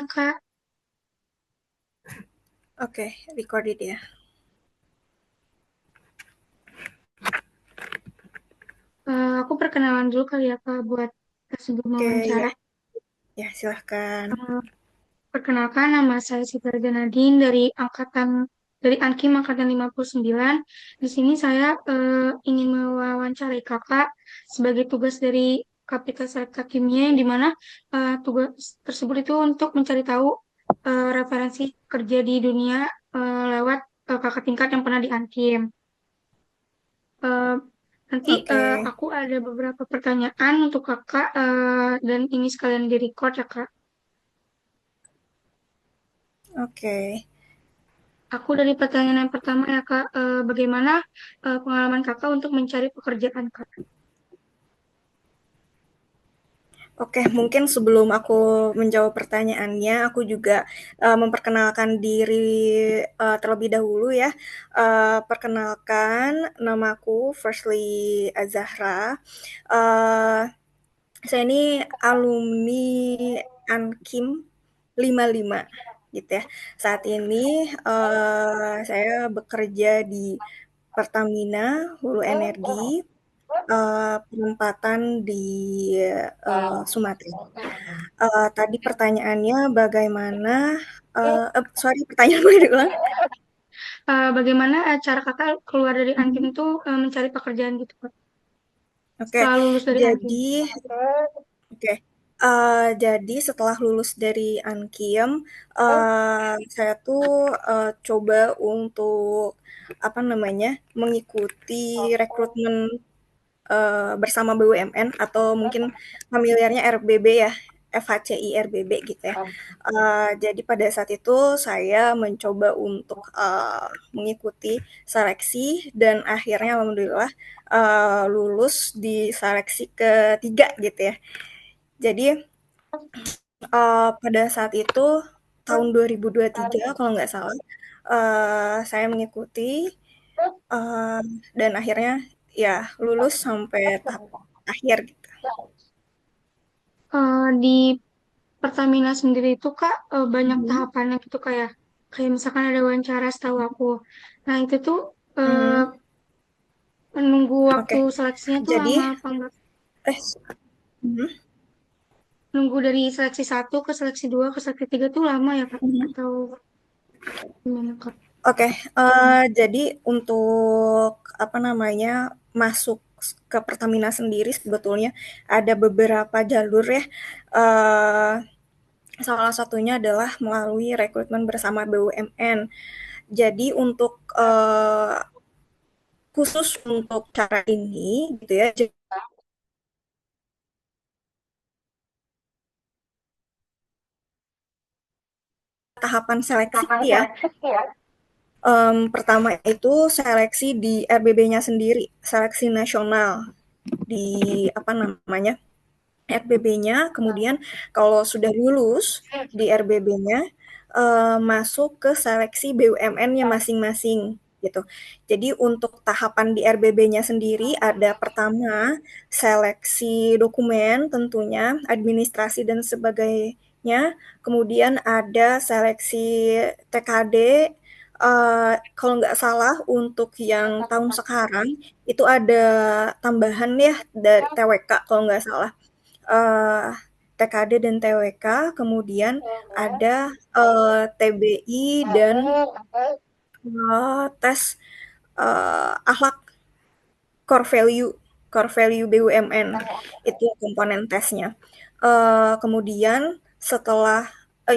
Kak. Oke, recorded ya. Aku perkenalan dulu kali ya Kak buat sebelum Oke, ya, wawancara. ya silahkan. Eh, Perkenalkan nama saya Siti Raja Nadine dari Ankim angkatan 59. Di sini saya ingin mewawancarai Kakak sebagai tugas dari KPK Serta Kimia yang dimana tugas tersebut itu untuk mencari tahu referensi kerja di dunia lewat kakak tingkat yang pernah di Ankim. Eh, Nanti Oke, aku ada beberapa pertanyaan untuk kakak dan ini sekalian di-record ya kak. oke, Aku dari pertanyaan yang pertama ya kak, bagaimana pengalaman kakak untuk mencari pekerjaan kak? oke. Mungkin sebelum aku menjawab pertanyaannya, aku juga memperkenalkan diri terlebih dahulu ya. Perkenalkan, namaku Firstly Azahra. Eh, saya ini alumni Ankim 55 gitu ya. Saat ini saya bekerja di Pertamina Hulu Energi, penempatan di Sumatera. Tadi pertanyaannya bagaimana, sorry pertanyaan boleh diulang? Bagaimana cara kakak keluar dari Ankim Mhm. itu mencari pekerjaan gitu kak? Oke, Setelah lulus dari Ankim. jadi oke, jadi setelah lulus dari Ankiem, saya tuh, coba untuk, apa namanya, mengikuti rekrutmen, bersama BUMN atau mungkin familiarnya RBB ya, FHCI RBB gitu ya. Jadi pada saat itu saya mencoba untuk, mengikuti seleksi dan akhirnya alhamdulillah, lulus di seleksi ketiga gitu ya. Jadi, pada saat itu tahun 2023 kalau nggak salah, saya mengikuti, eee, dan akhirnya ya lulus sampai tahap akhir gitu. Di Pertamina sendiri itu kak banyak Mhm, tahapannya gitu kayak kayak misalkan ada wawancara setahu aku. Nah itu tuh mhm, menunggu waktu oke. seleksinya tuh Jadi lama apa enggak? eh, mhm, Nunggu dari seleksi satu ke seleksi dua ke seleksi tiga tuh lama ya Kak? mhm. Atau gimana Kak? Oke, jadi untuk apa namanya, masuk ke Pertamina sendiri sebetulnya ada beberapa jalur ya, eee, salah satunya adalah melalui rekrutmen bersama BUMN. Jadi untuk, khusus untuk cara ini gitu ya, tahapan seleksi ya, pertama itu seleksi di RBB-nya sendiri, seleksi nasional di apa namanya, RBB-nya, kemudian kalau sudah lulus di RBB-nya, masuk ke seleksi BUMN-nya masing-masing, gitu. Jadi untuk tahapan di RBB-nya sendiri ada pertama, seleksi dokumen tentunya, administrasi dan sebagainya, kemudian ada seleksi TKD, kalau nggak salah untuk yang tahun sekarang, itu ada tambahan ya dari TWK kalau nggak salah. TKD dan TWK, kemudian ada, TBI dan, tes, akhlak core value BUMN, itu komponen tesnya. Kemudian setelah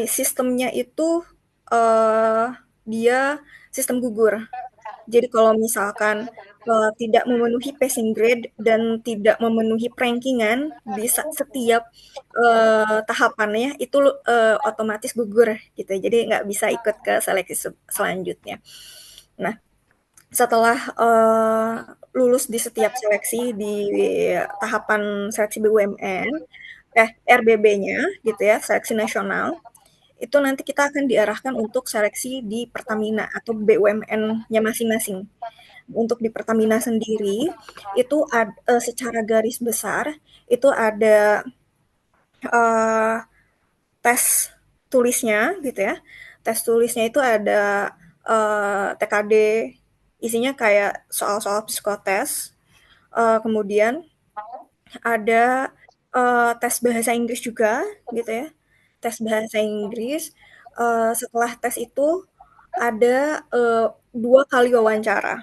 sistemnya itu, eee, dia sistem gugur. Jadi kalau misalkan, tidak memenuhi passing grade dan tidak memenuhi ranking-an bisa setiap, tahapannya itu, otomatis gugur gitu, jadi nggak bisa ikut ke seleksi selanjutnya. Nah, setelah, lulus di setiap seleksi di tahapan seleksi BUMN, RBB-nya gitu ya, seleksi nasional, itu nanti kita akan diarahkan untuk seleksi di Pertamina atau BUMN-nya masing-masing. Untuk di Pertamina sendiri, itu secara garis besar, itu ada, eee, tes. tulisnya gitu ya. Tes tulisnya itu ada TKD, isinya kayak soal-soal psikotes. Kemudian ada tes bahasa Inggris juga gitu ya. Tes bahasa Inggris. Setelah tes itu ada 2 kali wawancara.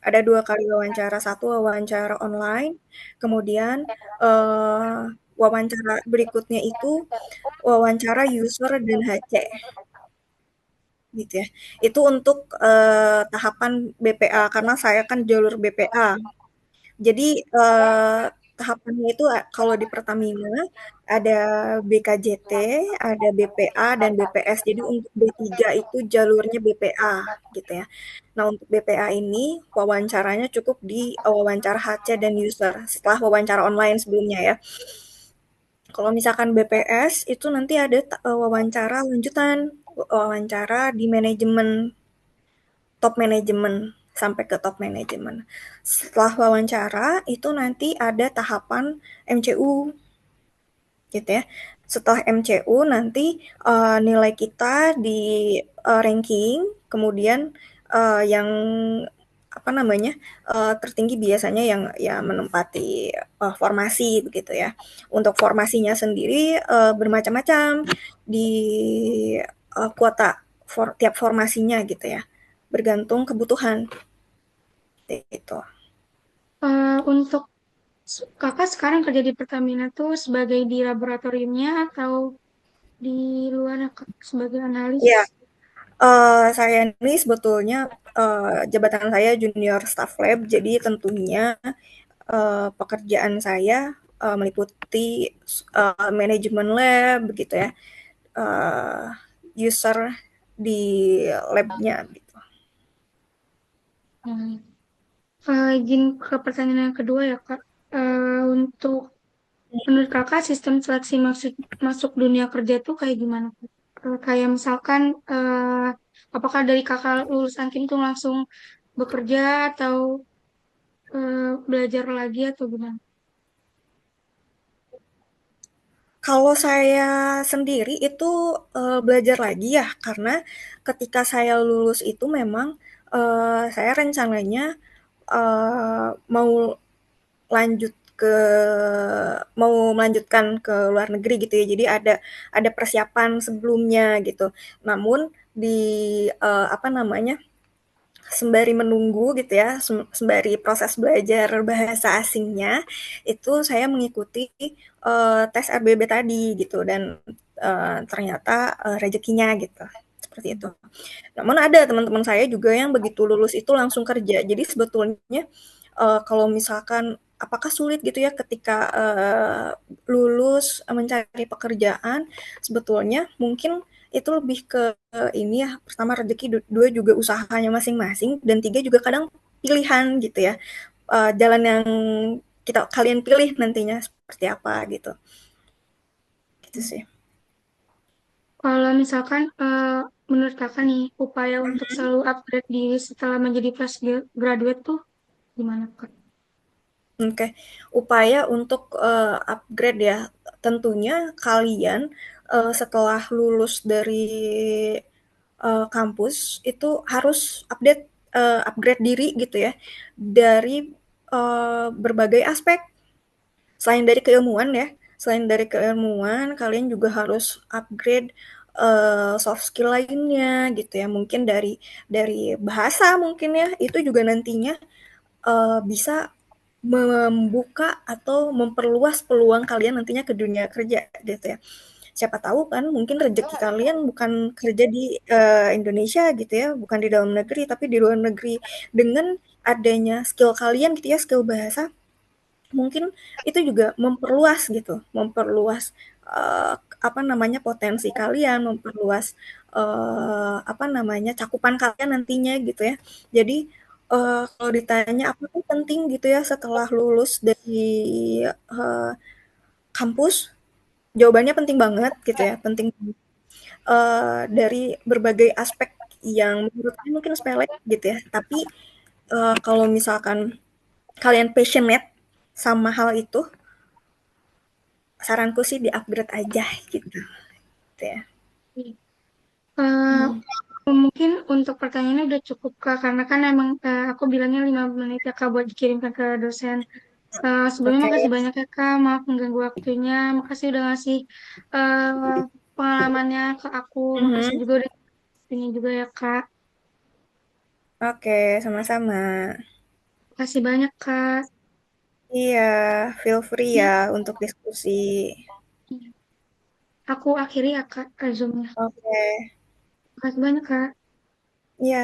Ada 2 kali wawancara, satu wawancara online, kemudian wawancara berikutnya itu wawancara user dan HC gitu ya. Itu untuk tahapan BPA karena saya kan jalur BPA. Jadi tahapannya itu kalau di Pertamina ada BKJT, ada BPA dan BPS. Jadi untuk B3 itu jalurnya BPA gitu ya. Nah, untuk BPA ini wawancaranya cukup di wawancara HC dan user setelah wawancara online sebelumnya ya. Kalau misalkan BPS itu nanti ada wawancara lanjutan, wawancara di manajemen, top manajemen sampai ke top manajemen. Setelah wawancara itu nanti ada tahapan MCU gitu ya. Setelah MCU nanti nilai kita di ranking, kemudian yang apa namanya tertinggi biasanya yang ya menempati formasi begitu ya. Untuk formasinya sendiri bermacam-macam di kuota tiap formasinya gitu ya, bergantung kebutuhan itu. Untuk kakak sekarang kerja di Pertamina tuh sebagai di laboratoriumnya atau di luar Kak, sebagai analis? Ya, saya ini sebetulnya jabatan saya junior staff lab, jadi tentunya pekerjaan saya meliputi manajemen lab begitu ya, eee, user di lab-nya gitu. Hmm. Izin ke pertanyaan yang kedua ya Kak. Untuk menurut Kakak sistem seleksi masuk masuk dunia kerja tuh kayak gimana Kak? Kayak misalkan apakah dari Kakak lulusan Kim tuh langsung bekerja atau belajar lagi atau gimana? Kalau saya sendiri itu belajar lagi ya, karena ketika saya lulus itu memang saya rencananya mau lanjut ke mau melanjutkan ke luar negeri gitu ya. Jadi ada persiapan sebelumnya gitu. Namun di apa namanya? Sembari menunggu gitu ya, sembari proses belajar bahasa asingnya, itu saya mengikuti tes RBB tadi gitu dan ternyata rezekinya gitu. Seperti itu. Namun ada teman-teman saya juga yang begitu lulus itu langsung kerja. Jadi sebetulnya kalau misalkan apakah sulit gitu ya ketika lulus mencari pekerjaan, sebetulnya mungkin itu lebih ke ini ya, pertama rezeki, dua juga usahanya masing-masing, dan tiga juga kadang pilihan gitu ya, jalan yang kalian pilih nantinya seperti apa gitu, gitu sih. Kalau misalkan menurut Kakak nih upaya untuk selalu upgrade diri setelah menjadi fresh graduate tuh gimana Kak? Oke, upaya untuk upgrade ya, tentunya kalian setelah lulus dari kampus itu harus upgrade diri gitu ya dari berbagai aspek. Selain dari keilmuan ya, selain dari keilmuan kalian juga harus upgrade soft skill lainnya gitu ya. Mungkin dari bahasa mungkin ya, itu juga nantinya bisa membuka atau memperluas peluang kalian nantinya ke dunia kerja gitu ya. Siapa tahu kan mungkin rezeki kalian bukan kerja di Indonesia gitu ya, bukan di dalam negeri tapi di luar negeri. Dengan adanya skill kalian gitu ya, skill bahasa, mungkin itu juga memperluas gitu, memperluas apa namanya potensi kalian, memperluas apa namanya cakupan kalian nantinya gitu ya. Jadi kalau ditanya apa sih penting gitu ya setelah lulus dari eh, kampus, jawabannya penting banget gitu ya, penting dari berbagai aspek yang menurut saya mungkin sepele gitu ya. Tapi kalau misalkan kalian passionate sama hal itu, saranku sih di-upgrade aja gitu, gitu ya. Eh, Mhm. mungkin untuk pertanyaannya udah cukup Kak, karena kan emang aku bilangnya 5 menit ya Kak buat dikirimkan ke dosen. Sebelumnya Oke. makasih banyak ya Kak, maaf mengganggu waktunya, makasih udah ngasih eh, pengalamannya ke aku, makasih Mhm. juga udah waktunya juga ya Kak. Oke, sama-sama. Makasih banyak Kak. Iya, feel free Ya, ya untuk diskusi. aku akhiri ya Kak Zoom-nya. Oke. Makasih banyak Kak. Iya.